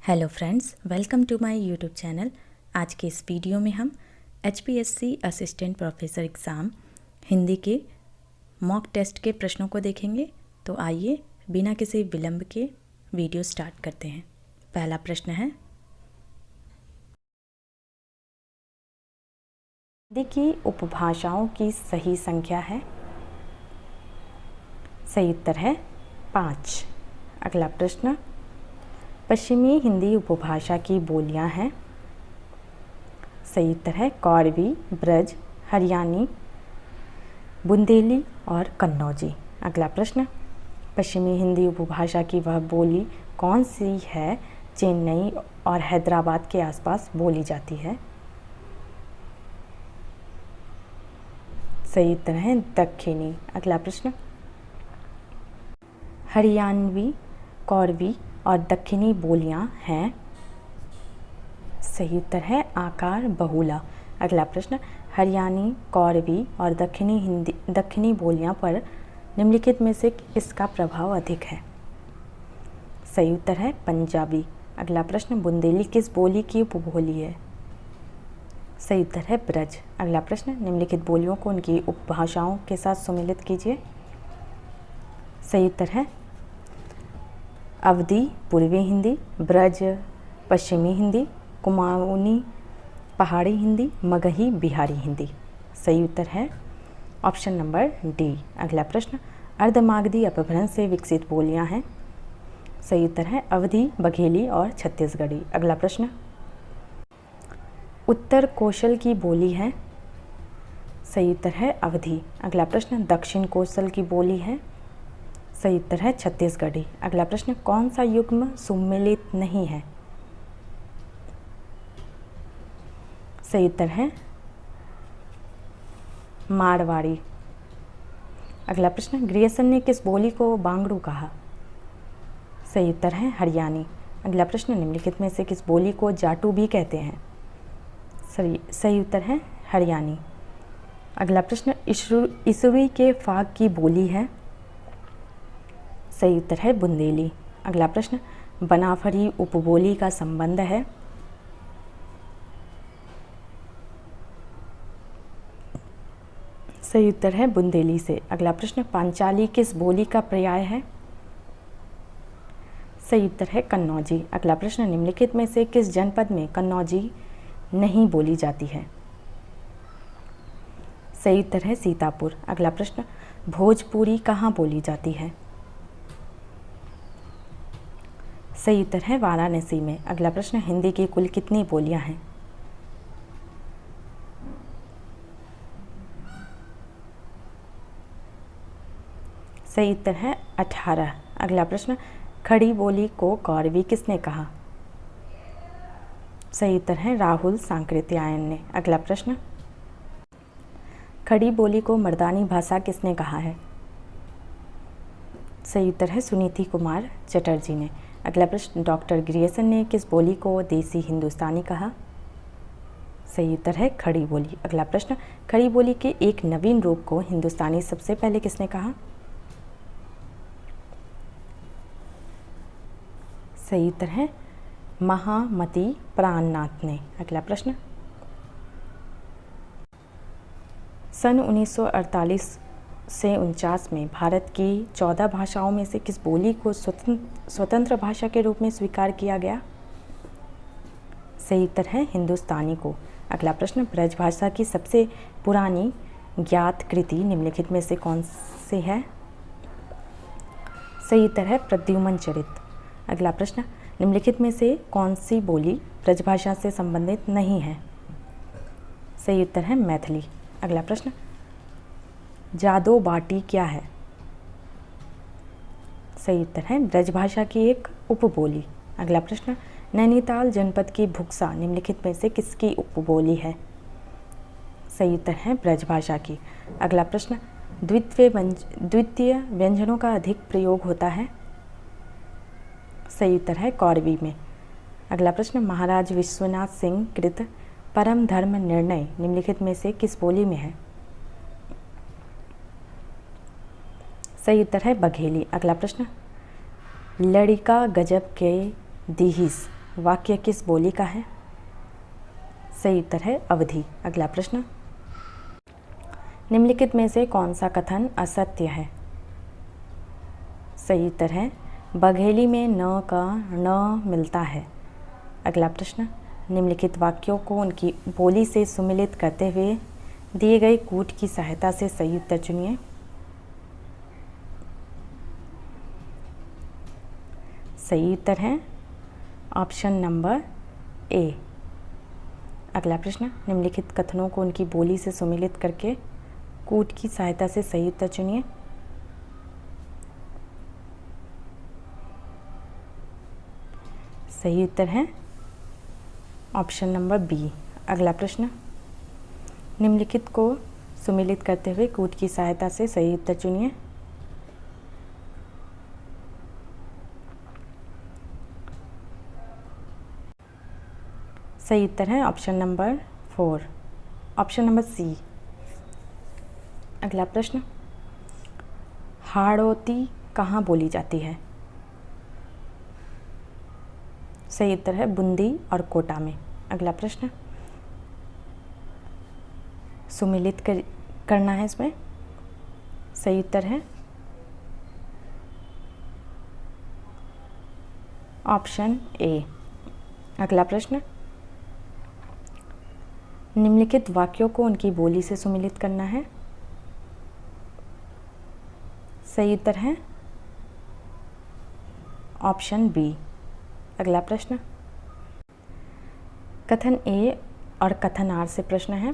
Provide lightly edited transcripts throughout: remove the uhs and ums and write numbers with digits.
Hello friends, welcome to my YouTube channel. आज के इस वीडियो में हम HPSC assistant professor exam Hindi के मॉक टेस्ट के प्रश्नों को देखेंगे। तो आइए बिना किसी विलंब के वीडियो स्टार्ट करते हैं। पहला प्रश्न है, हिंदी की उपभाषाओं की सही संख्या है। सही उत्तर है 5। अगला प्रश्न, पश्चिमी हिंदी उपभाषा की बोलियां हैं। सही उत्तर है कौरवी, ब्रज, हरियाणी, बुंदेली और कन्नौजी। अगला प्रश्न, पश्चिमी हिंदी उपभाषा की वह बोली कौन सी है चेन्नई और हैदराबाद के आसपास बोली जाती है। सही उत्तर है दक्षिणी। अगला प्रश्न, हरियाणवी, कौरवी और दक्षिणी बोलियां हैं। सही उत्तर है आकार बहुला। अगला प्रश्न, हरियाणी, कौरवी और दक्षिणी बोलियां पर निम्नलिखित में से इसका प्रभाव अधिक है। सही उत्तर है पंजाबी। अगला प्रश्न, बुंदेली किस बोली की उपबोली है। सही उत्तर है ब्रज। अगला प्रश्न, निम्नलिखित बोलियों को उनकी उपभाषाओं के साथ सुमेलित कीजिए। सही उत्तर है अवधी पूर्वी हिंदी, ब्रज पश्चिमी हिंदी, कुमाऊनी पहाड़ी हिंदी, मगही बिहारी हिंदी। सही उत्तर है ऑप्शन नंबर डी। अगला प्रश्न, अर्धमागधी अपभ्रंश से विकसित बोलियां हैं। सही उत्तर है अवधी, बघेली और छत्तीसगढ़ी। अगला प्रश्न, उत्तर कौशल की बोली है। सही उत्तर है अवधी। अगला प्रश्न, दक्षिण कौशल की बोली है। सही उत्तर है छत्तीसगढ़ी। अगला प्रश्न, कौन सा युग्म सुमेलित नहीं है। सही उत्तर है मारवाड़ी। अगला प्रश्न, ग्रियर्सन ने किस बोली को बांगड़ू कहा। सही उत्तर है हरियाणी। अगला प्रश्न, निम्नलिखित में से किस बोली को जाटू भी कहते हैं। सही उत्तर है हरियाणी। अगला प्रश्न, ईसवी के फाग की बोली है। सही उत्तर है बुंदेली। अगला प्रश्न, बनाफरी उपबोली का संबंध है। सही उत्तर है बुंदेली से। अगला प्रश्न, पांचाली किस बोली का पर्याय है। सही उत्तर है कन्नौजी। अगला प्रश्न, निम्नलिखित में से किस जनपद में कन्नौजी नहीं बोली जाती है। सही उत्तर है सीतापुर। अगला प्रश्न, भोजपुरी कहाँ बोली जाती है। सही उत्तर है वाराणसी में। अगला प्रश्न, हिंदी की कुल कितनी बोलियां हैं। सही उत्तर है 18। अगला प्रश्न, खड़ी बोली को कौरवी किसने कहा। सही उत्तर है राहुल सांकृत्यायन ने। अगला प्रश्न, खड़ी बोली को मर्दानी भाषा किसने कहा है। सही उत्तर है सुनीति कुमार चटर्जी ने। अगला प्रश्न, डॉक्टर ग्रियर्सन ने किस बोली को देसी हिंदुस्तानी कहा। सही उत्तर है खड़ी बोली। अगला प्रश्न, खड़ी बोली के एक नवीन रूप को हिंदुस्तानी सबसे पहले किसने कहा। सही उत्तर है महामती प्राणनाथ ने। अगला प्रश्न, सन 1948 से 49 में भारत की 14 भाषाओं में से किस बोली को स्वतंत्र भाषा के रूप में स्वीकार किया गया। सही उत्तर है हिंदुस्तानी को। अगला प्रश्न, ब्रज भाषा की सबसे पुरानी ज्ञात कृति निम्नलिखित में से कौन सी है। सही उत्तर है प्रद्युमन चरित। अगला प्रश्न, निम्नलिखित में से कौन सी बोली ब्रजभाषा से संबंधित नहीं है। सही उत्तर है मैथिली। अगला प्रश्न, जादो बाटी क्या है। सही उत्तर है ब्रजभाषा की एक उपबोली। अगला प्रश्न, नैनीताल जनपद की भुक्सा निम्नलिखित में से किसकी उपबोली है। सही उत्तर है ब्रजभाषा की। अगला प्रश्न, द्वितीय व्यंजनों का अधिक प्रयोग होता है। सही उत्तर है कौरवी में। अगला प्रश्न, महाराज विश्वनाथ सिंह कृत परम धर्म निर्णय निम्नलिखित में से किस बोली में है। सही उत्तर है बघेली। अगला प्रश्न, लड़िका गजब के दीहिस वाक्य किस बोली का है? सही उत्तर है अवधी। अगला प्रश्न, निम्नलिखित में से कौन सा कथन असत्य है? सही उत्तर है बघेली में न का न मिलता है। अगला प्रश्न, निम्नलिखित वाक्यों को उनकी बोली से सुमिलित करते हुए दिए गए कूट की सहायता से सही उत्तर चुनिए। सही उत्तर है ऑप्शन नंबर ए। अगला प्रश्न, निम्नलिखित कथनों को उनकी बोली से सुमिलित करके कूट की सहायता से सही उत्तर चुनिए। सही उत्तर है ऑप्शन नंबर बी। अगला प्रश्न, निम्नलिखित को सुमिलित करते हुए कूट की सहायता से सही उत्तर चुनिए। सही उत्तर है option number 4, option number C. अगला प्रश्न, हाड़ौती कहाँ बोली जाती है? सही उत्तर है बूंदी और कोटा में। अगला प्रश्न, सुमिलित करना है इसमें। सही उत्तर है ऑप्शन ए। अगला प्रश्न, निम्नलिखित वाक्यों को उनकी बोली से सुमिलित करना है। सही उत्तर है ऑप्शन बी। अगला प्रश्न, कथन ए और कथन आर से प्रश्न है।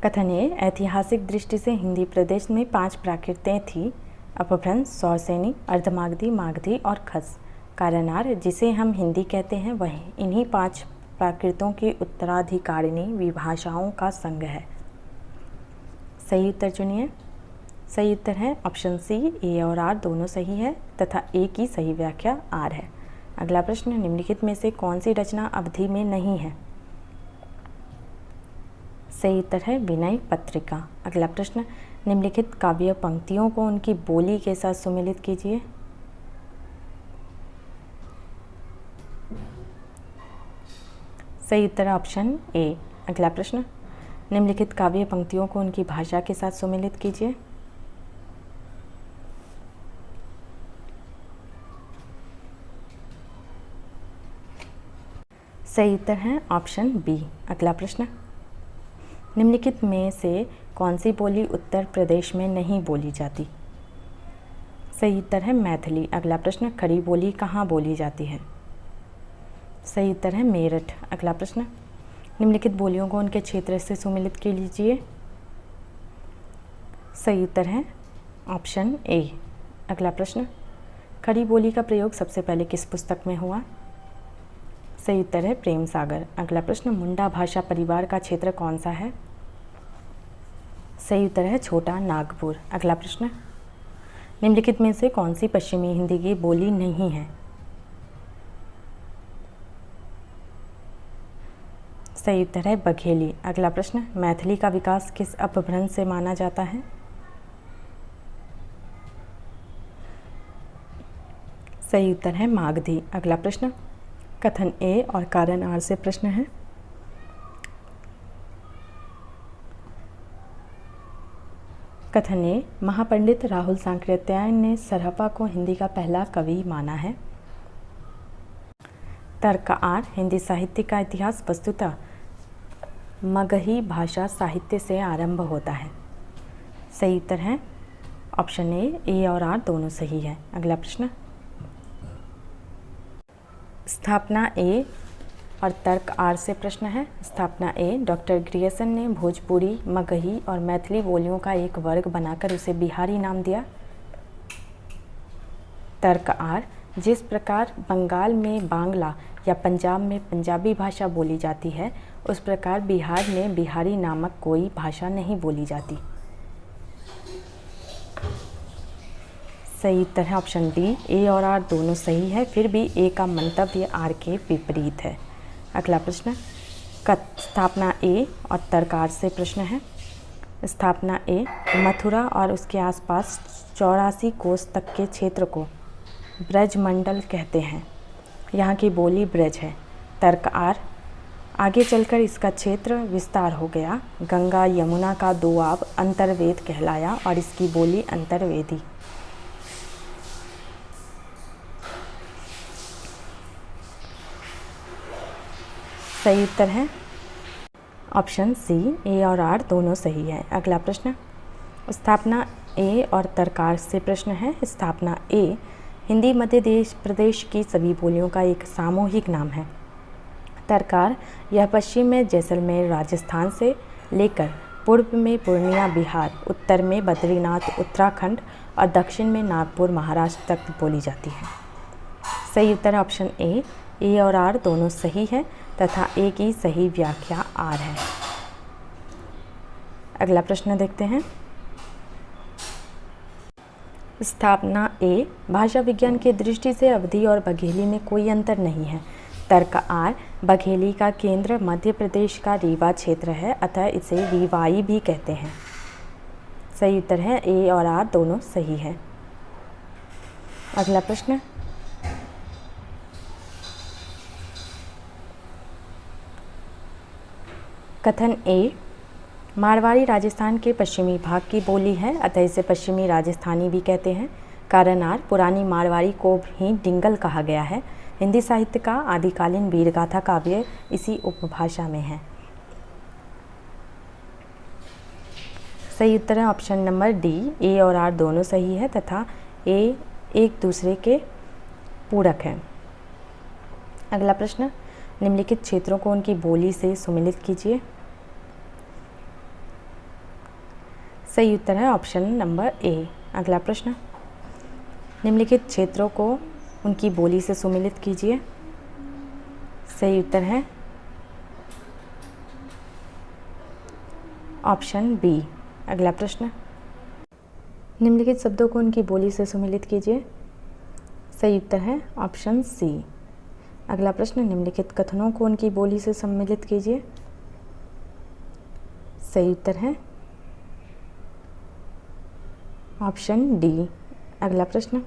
कथन ए, ऐतिहासिक दृष्टि से हिंदी प्रदेश में 5 प्राकृतें थी: अपभ्रंश, सौरसेनी, अर्धमागधी, मागधी और खस। कारण आर, जिसे हम हिंदी कहते हैं वह इन्हीं 5 प्राकृतों की उत्तराधिकारिणी विभाषाओं का संघ है। सही उत्तर चुनिए। सही उत्तर है ऑप्शन सी। ए और आर दोनों सही है तथा ए की सही व्याख्या आर है। अगला प्रश्न, निम्नलिखित में से कौन सी रचना अवधि में नहीं है? सही उत्तर है विनय पत्रिका। अगला प्रश्न, निम्नलिखित काव्य पंक्तियों को उनकी बोली के साथ सुमिलित कीजिए। सही उत्तर है ऑप्शन ए। अगला प्रश्न, निम्नलिखित काव्य पंक्तियों को उनकी भाषा के साथ सुमिलित कीजिए। सही उत्तर है ऑप्शन बी। अगला प्रश्न, निम्नलिखित में से कौन सी बोली उत्तर प्रदेश में नहीं बोली जाती? सही उत्तर है मैथिली। अगला प्रश्न, खड़ी बोली कहाँ बोली जाती है? सही उत्तर है मेरठ। अगला प्रश्न, निम्नलिखित बोलियों को उनके क्षेत्र से सुमिलित कीजिए। सही उत्तर है ऑप्शन ए। अगला प्रश्न, खड़ी बोली का प्रयोग सबसे पहले किस पुस्तक में हुआ? सही उत्तर है प्रेम सागर। अगला प्रश्न, मुंडा भाषा परिवार का क्षेत्र कौन सा है? सही उत्तर है छोटा नागपुर। अगला प्रश्न, निम्नलिखित में से कौन सी पश्चिमी हिंदी की बोली नहीं है? सही उत्तर है बघेली। अगला प्रश्न, मैथिली का विकास किस अपभ्रंश से माना जाता है? सही उत्तर है मागधी। अगला प्रश्न, कथन ए और कारण आर से प्रश्न है। कथन ए, महापंडित राहुल सांकृत्यायन ने सरहपा को हिंदी का पहला कवि माना है। तर्क आर, हिंदी साहित्य का इतिहास वस्तुतः मगही भाषा साहित्य से आरंभ होता है। सही उत्तर है ऑप्शन ए और आर दोनों सही है। अगला प्रश्न, स्थापना ए और तर्क आर से प्रश्न है। स्थापना ए, डॉक्टर ग्रियर्सन ने भोजपुरी, मगही और मैथिली बोलियों का एक वर्ग बनाकर उसे बिहारी नाम दिया। तर्क आर, जिस प्रकार बंगाल में बांग्ला या पंजाब में पंजाबी भाषा बोली जाती है उस प्रकार बिहार में बिहारी नामक कोई भाषा नहीं बोली जाती। सही उत्तर है ऑप्शन डी। ए और आर दोनों सही है, फिर भी ए का मंतव्य आर के विपरीत है। अगला प्रश्न, स्थापना ए और तर्क आर से प्रश्न है। स्थापना ए, मथुरा और उसके आसपास 84 कोस तक के क्षेत्र को ब्रजमंडल कहते हैं। यहाँ की बोली ब्रज है। तर्क आर, आगे चलकर इसका क्षेत्र विस्तार हो गया। गंगा यमुना का दोआब अंतर्वेद कहलाया और इसकी बोली अंतर्वेदी। सही उत्तर है ऑप्शन सी, ए और आर दोनों सही है। अगला प्रश्न, स्थापना ए और तर्कार से प्रश्न है। स्थापना ए हिंदी मध्य प्रदेश की सभी बोलियों का एक सामूहिक नाम है। तर्कार यह पश्चिम में जैसलमेर राजस्थान से लेकर पूर्व में पूर्णिया बिहार, उत्तर में बद्रीनाथ उत्तराखंड और दक्षिण में नागपुर महाराष्ट्र तक बोली जाती है। सही उत्तर है ऑप्शन ए और आर दोनों सही है तथा ए की सही व्याख्या आर है। अगला प्रश्न देखते हैं। स्थापना ए भाषा विज्ञान की दृष्टि से अवधी और बघेली में कोई अंतर नहीं है। तर्क आर, बघेली का केंद्र मध्य प्रदेश का रीवा क्षेत्र है, अतः इसे रीवाई भी कहते हैं। सही उत्तर है ए और आर दोनों सही है। अगला प्रश्न, कथन ए मारवाड़ी राजस्थान के पश्चिमी भाग की बोली है, अतः इसे पश्चिमी राजस्थानी भी कहते हैं। कारण आर, पुरानी मारवाड़ी को भी डिंगल कहा गया है। हिंदी साहित्य का आदिकालीन वीरगाथा काव्य इसी उपभाषा में है। सही उत्तर है ऑप्शन नंबर डी, ए और आर दोनों सही है तथा ए एक दूसरे के पूरक हैं। अगला प्रश्न, निम्नलिखित क्षेत्रों को उनकी बोली से सुमेलित कीजिए। सही उत्तर है ऑप्शन नंबर ए। अगला प्रश्न, निम्नलिखित क्षेत्रों को उनकी बोली से सुमेलित कीजिए। सही उत्तर है ऑप्शन बी। अगला प्रश्न, निम्नलिखित शब्दों को उनकी बोली से सुमेलित कीजिए। सही उत्तर है ऑप्शन सी। अगला प्रश्न, निम्नलिखित कथनों को उनकी बोली से सम्मिलित कीजिए। सही उत्तर है ऑप्शन डी। अगला प्रश्न,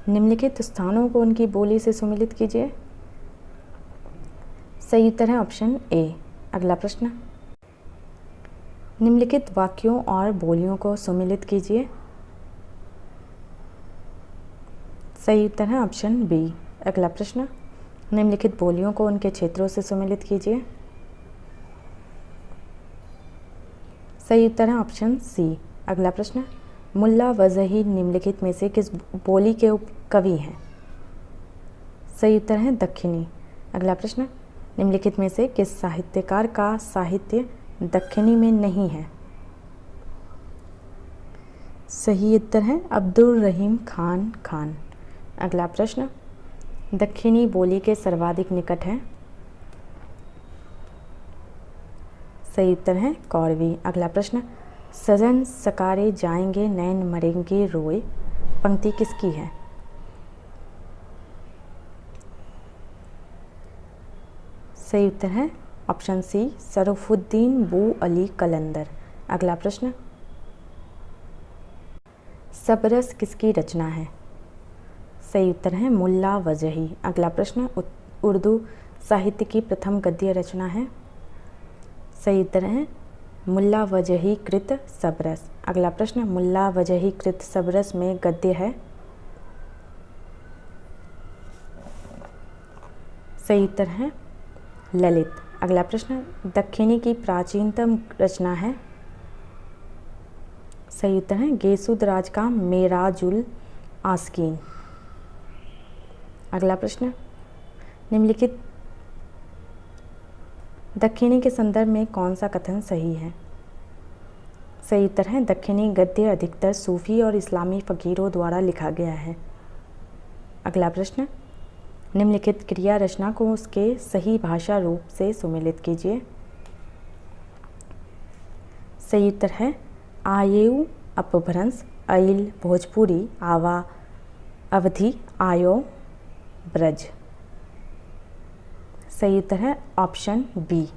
निम्नलिखित स्थानों को उनकी बोली से सुमेलित कीजिए। सही उत्तर है ऑप्शन ए। अगला प्रश्न, निम्नलिखित वाक्यों और बोलियों को सुमेलित कीजिए। सही उत्तर है ऑप्शन बी। अगला प्रश्न, निम्नलिखित बोलियों को उनके क्षेत्रों से सुमेलित कीजिए। सही उत्तर है ऑप्शन सी। अगला प्रश्न, मुल्ला वजही निम्नलिखित में से किस बोली के उपकवि हैं। सही उत्तर है दक्षिणी। अगला प्रश्न, निम्नलिखित में से किस साहित्यकार का साहित्य दक्षिणी में नहीं है। सही उत्तर है अब्दुल रहीम खान। अगला प्रश्न, दक्षिणी बोली के सर्वाधिक निकट है। सही उत्तर है कौरवी। अगला प्रश्न, सजन सकारे जाएंगे नैन मरेंगे रोए पंक्ति किसकी है। सही उत्तर है ऑप्शन सी, शरफुद्दीन बू अली कलंदर। अगला प्रश्न, सबरस किसकी रचना है। सही उत्तर है मुल्ला वजही। अगला प्रश्न, उर्दू साहित्य की प्रथम गद्य रचना है। सही उत्तर है मुल्ला वजही कृत सबरस। अगला प्रश्न, मुल्ला वजही कृत सबरस में गद्य है। सही उत्तर है ललित। अगला प्रश्न, दक्षिणी की प्राचीनतम रचना है। सही उत्तर है गेसुदराज का मेराजुल आस्कीन। अगला प्रश्न, निम्नलिखित दक्षिणी के संदर्भ में कौन सा कथन सही है। सही उत्तर है दक्षिणी गद्य अधिकतर सूफी और इस्लामी फ़कीरों द्वारा लिखा गया है। अगला प्रश्न, निम्नलिखित क्रिया रचना को उसके सही भाषा रूप से सुमेलित कीजिए। सही उत्तर है आयु अपभ्रंश, अइल भोजपुरी, आवा अवधि, आयो ब्रज। सही उत्तर है ऑप्शन बी।